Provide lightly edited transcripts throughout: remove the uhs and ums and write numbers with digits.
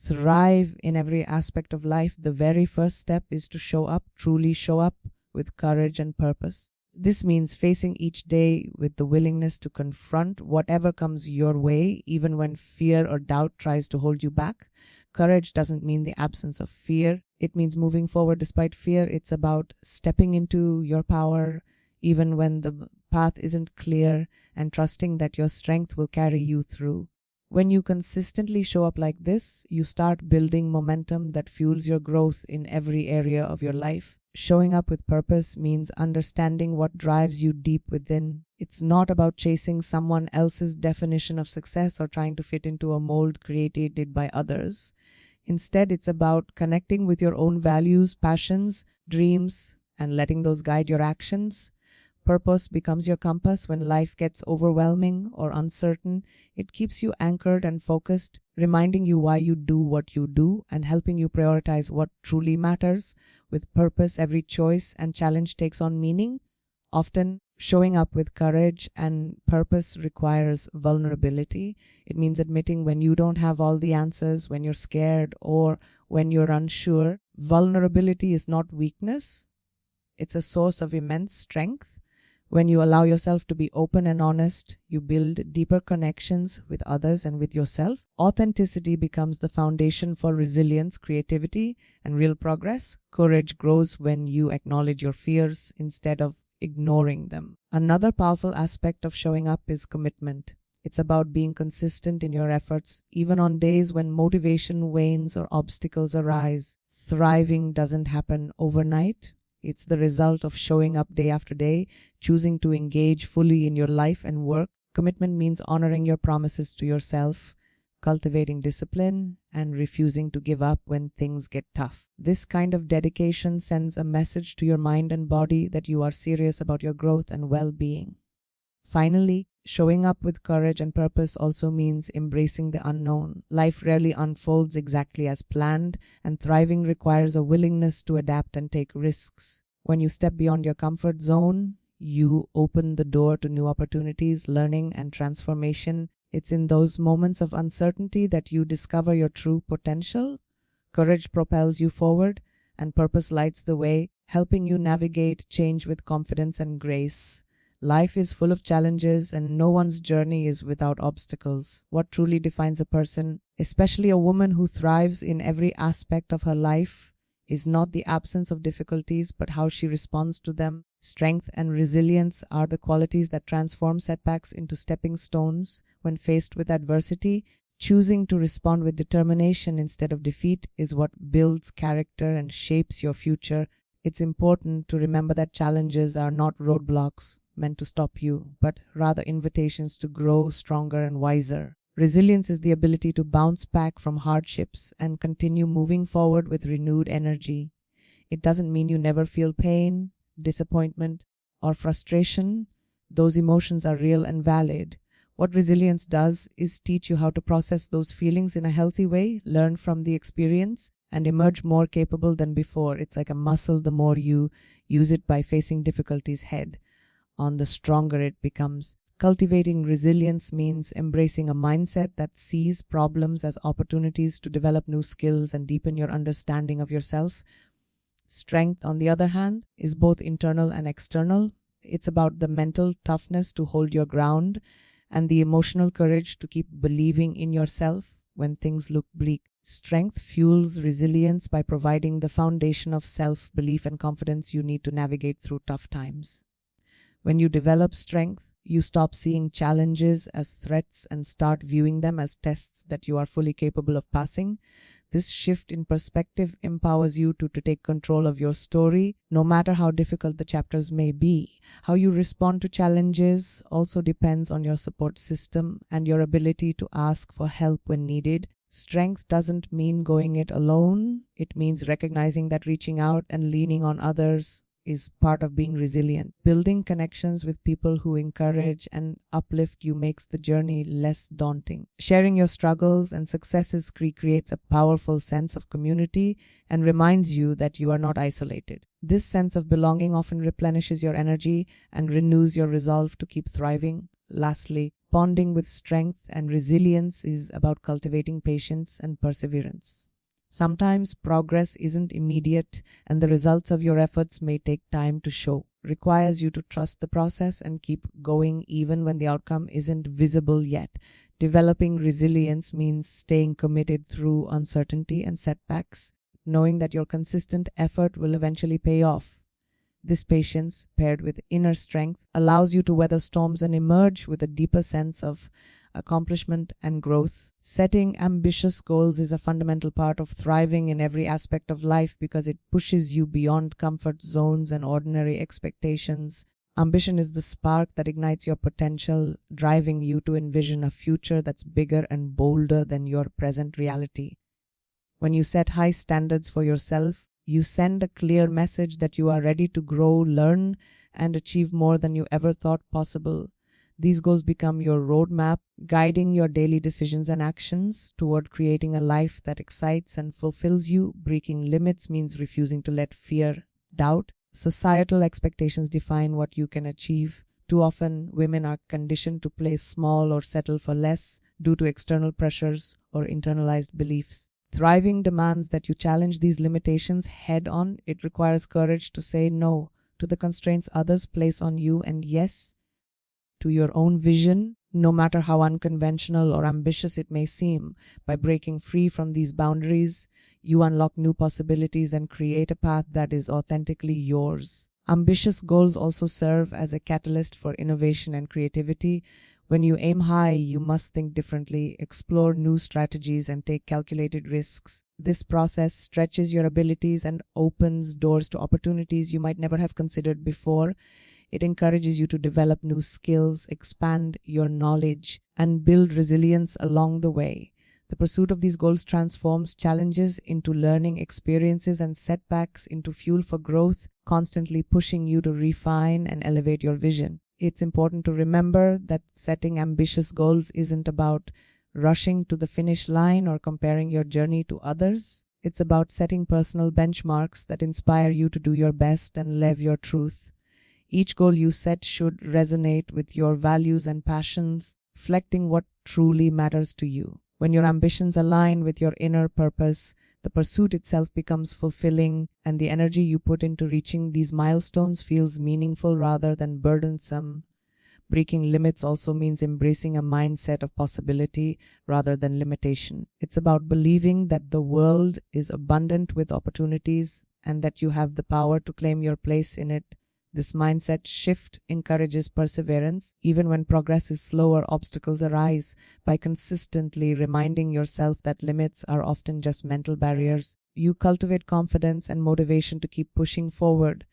thrive in every aspect of life, the very first step is to show up, truly show up with courage and purpose. This means facing each day with the willingness to confront whatever comes your way, even when fear or doubt tries to hold you back. Courage doesn't mean the absence of fear. It means moving forward despite fear. It's about stepping into your power even when the path isn't clear, and trusting that your strength will carry you through. When you consistently show up like this, you start building momentum that fuels your growth in every area of your life. Showing up with purpose means understanding what drives you deep within. It's not about chasing someone else's definition of success or trying to fit into a mold created by others. Instead, it's about connecting with your own values, passions, dreams, and letting those guide your actions. Purpose becomes your compass when life gets overwhelming or uncertain. It keeps you anchored and focused, reminding you why you do what you do and helping you prioritize what truly matters. With purpose, every choice and challenge takes on meaning. Often, showing up with courage and purpose requires vulnerability. It means admitting when you don't have all the answers, when you're scared, or when you're unsure. Vulnerability is not weakness. It's a source of immense strength. When you allow yourself to be open and honest, you build deeper connections with others and with yourself. Authenticity becomes the foundation for resilience, creativity, and real progress. Courage grows when you acknowledge your fears instead of ignoring them. Another powerful aspect of showing up is commitment. It's about being consistent in your efforts, even on days when motivation wanes or obstacles arise. Thriving doesn't happen overnight. It's the result of showing up day after day, choosing to engage fully in your life and work. Commitment means honoring your promises to yourself, cultivating discipline, and refusing to give up when things get tough. This kind of dedication sends a message to your mind and body that you are serious about your growth and well-being. Finally, showing up with courage and purpose also means embracing the unknown. Life rarely unfolds exactly as planned, and thriving requires a willingness to adapt and take risks. When you step beyond your comfort zone, you open the door to new opportunities, learning, and transformation. It's in those moments of uncertainty that you discover your true potential. Courage propels you forward, and purpose lights the way, helping you navigate change with confidence and grace. Life is full of challenges, and no one's journey is without obstacles. What truly defines a person, especially a woman who thrives in every aspect of her life, is not the absence of difficulties, but how she responds to them. Strength and resilience are the qualities that transform setbacks into stepping stones. When faced with adversity, choosing to respond with determination instead of defeat is what builds character and shapes your future. It's important to remember that challenges are not roadblocks meant to stop you, but rather invitations to grow stronger and wiser. Resilience is the ability to bounce back from hardships and continue moving forward with renewed energy. It doesn't mean you never feel pain, disappointment, or frustration. Those emotions are real and valid. What resilience does is teach you how to process those feelings in a healthy way, learn from the experience, and emerge more capable than before. It's like a muscle. The more you use it by facing difficulties head on, the stronger it becomes. Cultivating resilience means embracing a mindset that sees problems as opportunities to develop new skills and deepen your understanding of yourself. Strength, on the other hand, is both internal and external. It's about the mental toughness to hold your ground and the emotional courage to keep believing in yourself when things look bleak. Strength fuels resilience by providing the foundation of self-belief and confidence you need to navigate through tough times. When you develop strength, you stop seeing challenges as threats and start viewing them as tests that you are fully capable of passing. This shift in perspective empowers you to take control of your story, no matter how difficult the chapters may be. How you respond to challenges also depends on your support system and your ability to ask for help when needed. Strength doesn't mean going it alone. It means recognizing that reaching out and leaning on others is part of being resilient. Building connections with people who encourage and uplift you makes the journey less daunting. Sharing your struggles and successes creates a powerful sense of community and reminds you that you are not isolated. This sense of belonging often replenishes your energy and renews your resolve to keep thriving. Lastly, bonding with strength and resilience is about cultivating patience and perseverance. Sometimes progress isn't immediate, and the results of your efforts may take time to show. Requires you to trust the process and keep going even when the outcome isn't visible yet. Developing resilience means staying committed through uncertainty and setbacks, knowing that your consistent effort will eventually pay off. This patience, paired with inner strength, allows you to weather storms and emerge with a deeper sense of accomplishment and growth. Setting ambitious goals is a fundamental part of thriving in every aspect of life because it pushes you beyond comfort zones and ordinary expectations. Ambition is the spark that ignites your potential, driving you to envision a future that's bigger and bolder than your present reality. When you set high standards for yourself, you send a clear message that you are ready to grow, learn, and achieve more than you ever thought possible. These goals become your roadmap, guiding your daily decisions and actions toward creating a life that excites and fulfills you. Breaking limits means refusing to let fear, doubt, societal expectations define what you can achieve. Too often, women are conditioned to play small or settle for less due to external pressures or internalized beliefs. Thriving demands that you challenge these limitations head on. It requires courage to say no to the constraints others place on you and yes to your own vision, no matter how unconventional or ambitious it may seem. By breaking free from these boundaries, you unlock new possibilities and create a path that is authentically yours. Ambitious goals also serve as a catalyst for innovation and creativity. When you aim high, you must think differently, explore new strategies, and take calculated risks. This process stretches your abilities and opens doors to opportunities you might never have considered before. It encourages you to develop new skills, expand your knowledge, and build resilience along the way. The pursuit of these goals transforms challenges into learning experiences and setbacks into fuel for growth, constantly pushing you to refine and elevate your vision. It's important to remember that setting ambitious goals isn't about rushing to the finish line or comparing your journey to others. It's about setting personal benchmarks that inspire you to do your best and live your truth. Each goal you set should resonate with your values and passions, reflecting what truly matters to you. When your ambitions align with your inner purpose, the pursuit itself becomes fulfilling, and the energy you put into reaching these milestones feels meaningful rather than burdensome. Breaking limits also means embracing a mindset of possibility rather than limitation. It's about believing that the world is abundant with opportunities and that you have the power to claim your place in it. This mindset shift encourages perseverance, even when progress is slow or obstacles arise. By consistently reminding yourself that limits are often just mental barriers, you cultivate confidence and motivation to keep pushing forward.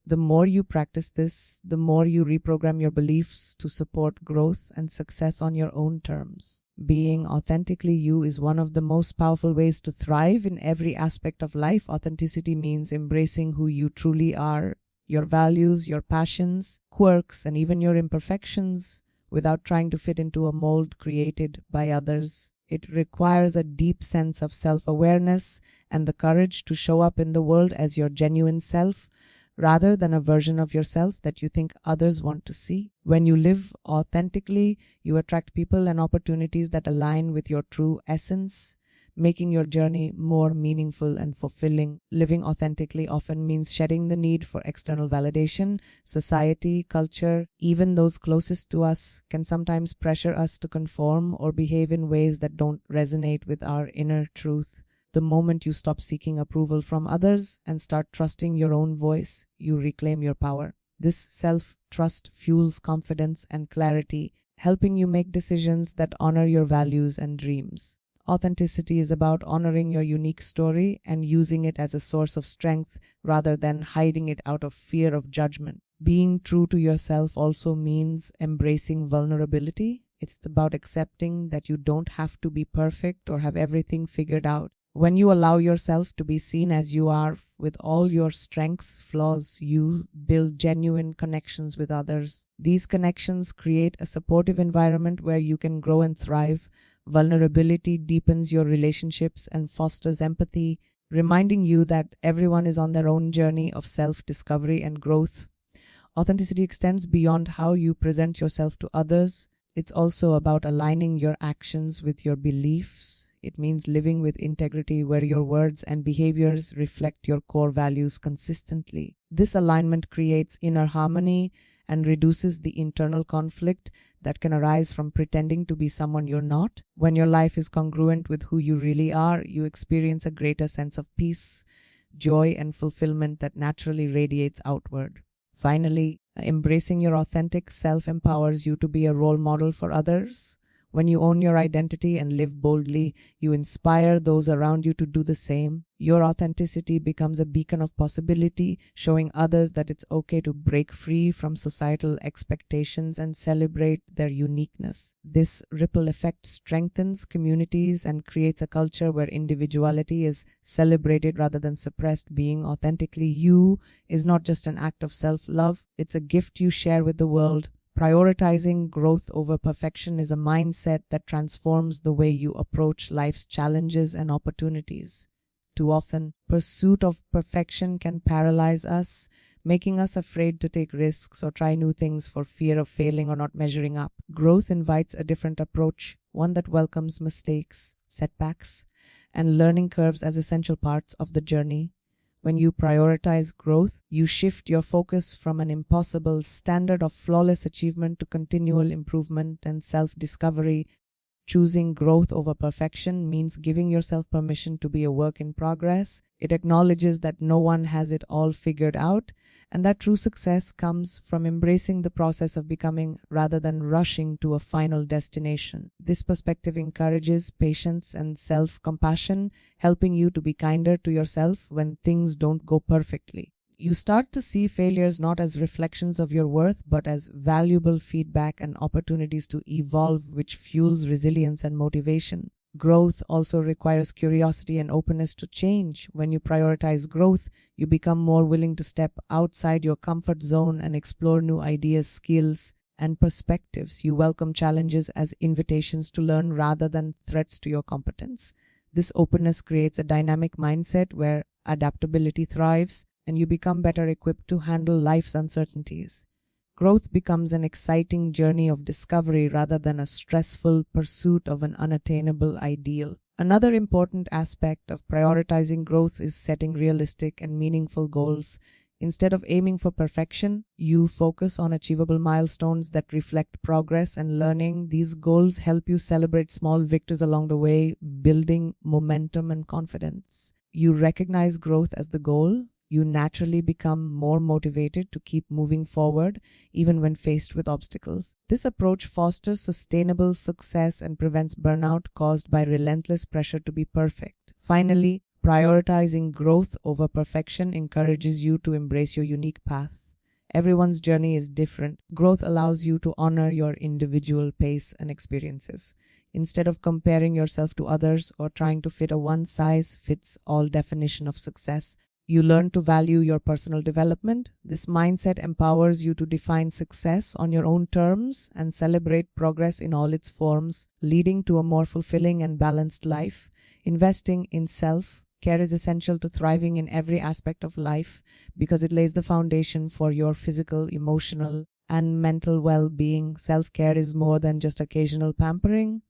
The more you practice this, the more you reprogram your beliefs to support growth and success on your own terms. Being authentically you is one of the most powerful ways to thrive in every aspect of life. Authenticity means embracing who you truly are, your values, your passions, quirks, and even your imperfections, without trying to fit into a mold created by others. It requires a deep sense of self-awareness and the courage to show up in the world as your genuine self, rather than a version of yourself that you think others want to see. When you live authentically, you attract people and opportunities that align with your true essence, making your journey more meaningful and fulfilling. Living authentically often means shedding the need for external validation. Society, culture, even those closest to us can sometimes pressure us to conform or behave in ways that don't resonate with our inner truth. The moment you stop seeking approval from others and start trusting your own voice, you reclaim your power. This self-trust fuels confidence and clarity, helping you make decisions that honor your values and dreams. Authenticity is about honoring your unique story and using it as a source of strength rather than hiding it out of fear of judgment. Being true to yourself also means embracing vulnerability. It's about accepting that you don't have to be perfect or have everything figured out. When you allow yourself to be seen as you are, with all your strengths, flaws, you build genuine connections with others. These connections create a supportive environment where you can grow and thrive. Vulnerability deepens your relationships and fosters empathy, reminding you that everyone is on their own journey of self-discovery and growth. Authenticity extends beyond how you present yourself to others. It's also about aligning your actions with your beliefs. It means living with integrity where your words and behaviors reflect your core values consistently. This alignment creates inner harmony and reduces the internal conflict that can arise from pretending to be someone you're not. When your life is congruent with who you really are, you experience a greater sense of peace, joy, and fulfillment that naturally radiates outward. Finally, embracing your authentic self empowers you to be a role model for others. When you own your identity and live boldly, you inspire those around you to do the same. Your authenticity becomes a beacon of possibility, showing others that it's okay to break free from societal expectations and celebrate their uniqueness. This ripple effect strengthens communities and creates a culture where individuality is celebrated rather than suppressed. Being authentically you is not just an act of self-love, it's a gift you share with the world. Prioritizing growth over perfection is a mindset that transforms the way you approach life's challenges and opportunities. Too often, pursuit of perfection can paralyze us, making us afraid to take risks or try new things for fear of failing or not measuring up. Growth invites a different approach, one that welcomes mistakes, setbacks, and learning curves as essential parts of the journey. When you prioritize growth, you shift your focus from an impossible standard of flawless achievement to continual improvement and self-discovery. Choosing growth over perfection means giving yourself permission to be a work in progress. It acknowledges that no one has it all figured out, and that true success comes from embracing the process of becoming rather than rushing to a final destination. This perspective encourages patience and self-compassion, helping you to be kinder to yourself when things don't go perfectly. You start to see failures not as reflections of your worth, but as valuable feedback and opportunities to evolve, which fuels resilience and motivation. Growth also requires curiosity and openness to change. When you prioritize growth, you become more willing to step outside your comfort zone and explore new ideas, skills, and perspectives. You welcome challenges as invitations to learn rather than threats to your competence. This openness creates a dynamic mindset where adaptability thrives, and you become better equipped to handle life's uncertainties. Growth becomes an exciting journey of discovery rather than a stressful pursuit of an unattainable ideal. Another important aspect of prioritizing growth is setting realistic and meaningful goals. Instead of aiming for perfection, you focus on achievable milestones that reflect progress and learning. These goals help you celebrate small victories along the way, building momentum and confidence. You recognize growth as the goal. You naturally become more motivated to keep moving forward, even when faced with obstacles. This approach fosters sustainable success and prevents burnout caused by relentless pressure to be perfect. Finally, prioritizing growth over perfection encourages you to embrace your unique path. Everyone's journey is different. Growth allows you to honor your individual pace and experiences. Instead of comparing yourself to others or trying to fit a one-size-fits-all definition of success, you learn to value your personal development. This mindset empowers you to define success on your own terms and celebrate progress in all its forms, leading to a more fulfilling and balanced life. Investing in self-care is essential to thriving in every aspect of life because it lays the foundation for your physical, emotional, and mental well-being. Self-care is more than just occasional pampering.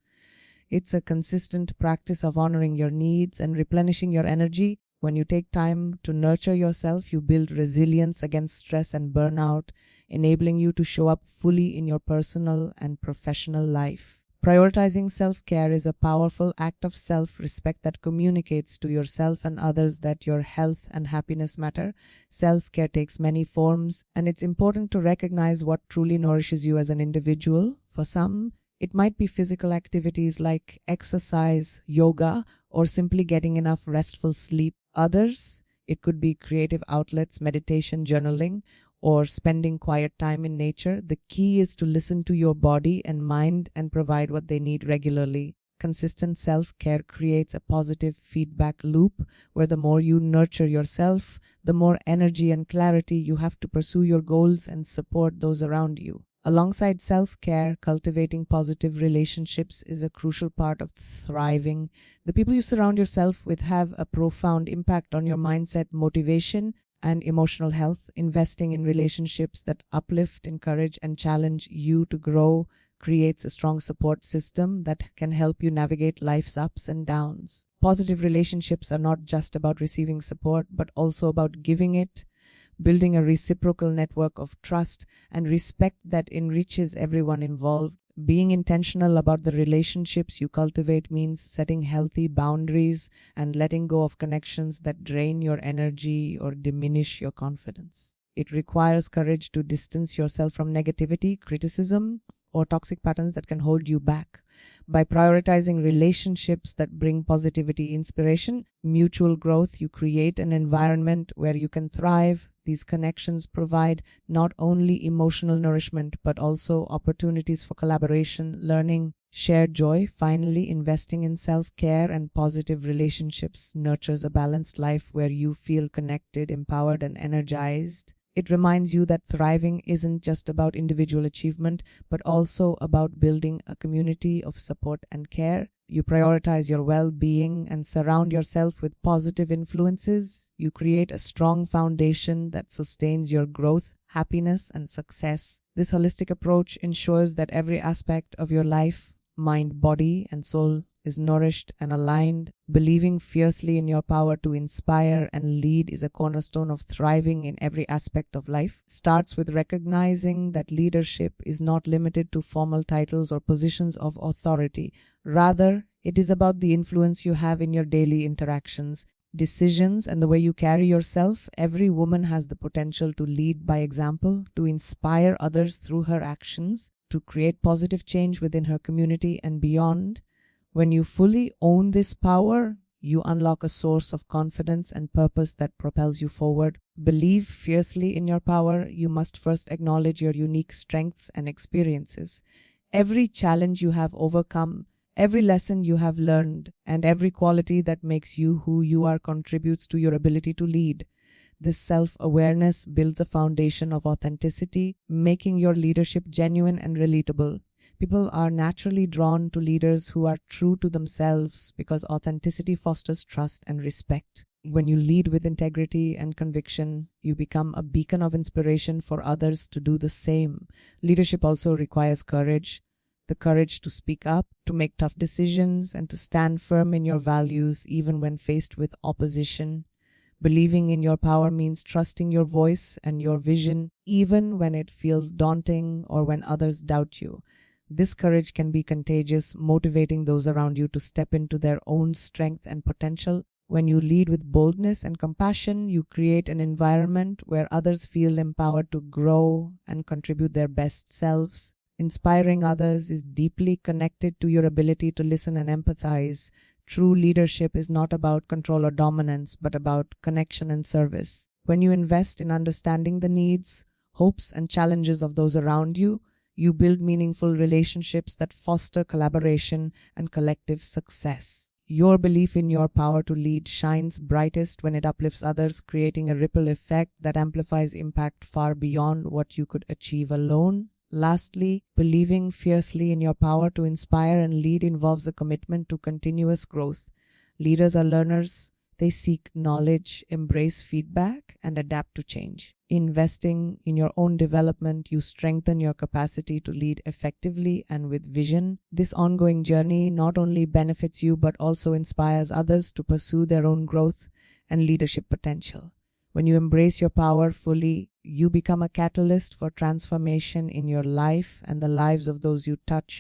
It's a consistent practice of honoring your needs and replenishing your energy. When you take time to nurture yourself, you build resilience against stress and burnout, enabling you to show up fully in your personal and professional life. Prioritizing self-care is a powerful act of self-respect that communicates to yourself and others that your health and happiness matter. Self-care takes many forms, and it's important to recognize what truly nourishes you as an individual. For some, it might be physical activities like exercise, yoga, or simply getting enough restful sleep. Others, it could be creative outlets, meditation, journaling, or spending quiet time in nature. The key is to listen to your body and mind and provide what they need regularly. Consistent self-care creates a positive feedback loop where the more you nurture yourself, the more energy and clarity you have to pursue your goals and support those around you. Alongside self-care, cultivating positive relationships is a crucial part of thriving. The people you surround yourself with have a profound impact on your mindset, motivation, and emotional health. Investing in relationships that uplift, encourage, and challenge you to grow creates a strong support system that can help you navigate life's ups and downs. Positive relationships are not just about receiving support, but also about giving it, building a reciprocal network of trust and respect that enriches everyone involved. Being intentional about the relationships you cultivate means setting healthy boundaries and letting go of connections that drain your energy or diminish your confidence. It requires courage to distance yourself from negativity, criticism, or toxic patterns that can hold you back. By prioritizing relationships that bring positivity, inspiration, mutual growth, you create an environment where you can thrive. These connections provide not only emotional nourishment, but also opportunities for collaboration, learning, shared joy. Finally, investing in self-care and positive relationships nurtures a balanced life where you feel connected, empowered, and energized. It reminds you that thriving isn't just about individual achievement, but also about building a community of support and care. You prioritize your well-being and surround yourself with positive influences. You create a strong foundation that sustains your growth, happiness, and success. This holistic approach ensures that every aspect of your life, mind, body, and soul is nourished and aligned. Believing fiercely in your power to inspire and lead is a cornerstone of thriving in every aspect of life. Starts with recognizing that leadership is not limited to formal titles or positions of authority. Rather, it is about the influence you have in your daily interactions, decisions, and the way you carry yourself. Every woman has the potential to lead by example, to inspire others through her actions, to create positive change within her community and beyond. When you fully own this power, you unlock a source of confidence and purpose that propels you forward. Believe fiercely in your power. You must first acknowledge your unique strengths and experiences. Every challenge you have overcome, every lesson you have learned, and every quality that makes you who you are contributes to your ability to lead. This self-awareness builds a foundation of authenticity, making your leadership genuine and relatable. People are naturally drawn to leaders who are true to themselves because authenticity fosters trust and respect. When you lead with integrity and conviction, you become a beacon of inspiration for others to do the same. Leadership also requires courage, the courage to speak up, to make tough decisions, and to stand firm in your values even when faced with opposition. Believing in your power means trusting your voice and your vision even when it feels daunting or when others doubt you. This courage can be contagious, motivating those around you to step into their own strength and potential. When you lead with boldness and compassion, you create an environment where others feel empowered to grow and contribute their best selves. Inspiring others is deeply connected to your ability to listen and empathize. True leadership is not about control or dominance, but about connection and service. When you invest in understanding the needs, hopes, and challenges of those around you, you build meaningful relationships that foster collaboration and collective success. Your belief in your power to lead shines brightest when it uplifts others, creating a ripple effect that amplifies impact far beyond what you could achieve alone. Lastly, believing fiercely in your power to inspire and lead involves a commitment to continuous growth. Leaders are learners. They seek knowledge, embrace feedback, and adapt to change. Investing in your own development, you strengthen your capacity to lead effectively and with vision. This ongoing journey not only benefits you but also inspires others to pursue their own growth and leadership potential. When you embrace your power fully, you become a catalyst for transformation in your life and the lives of those you touch.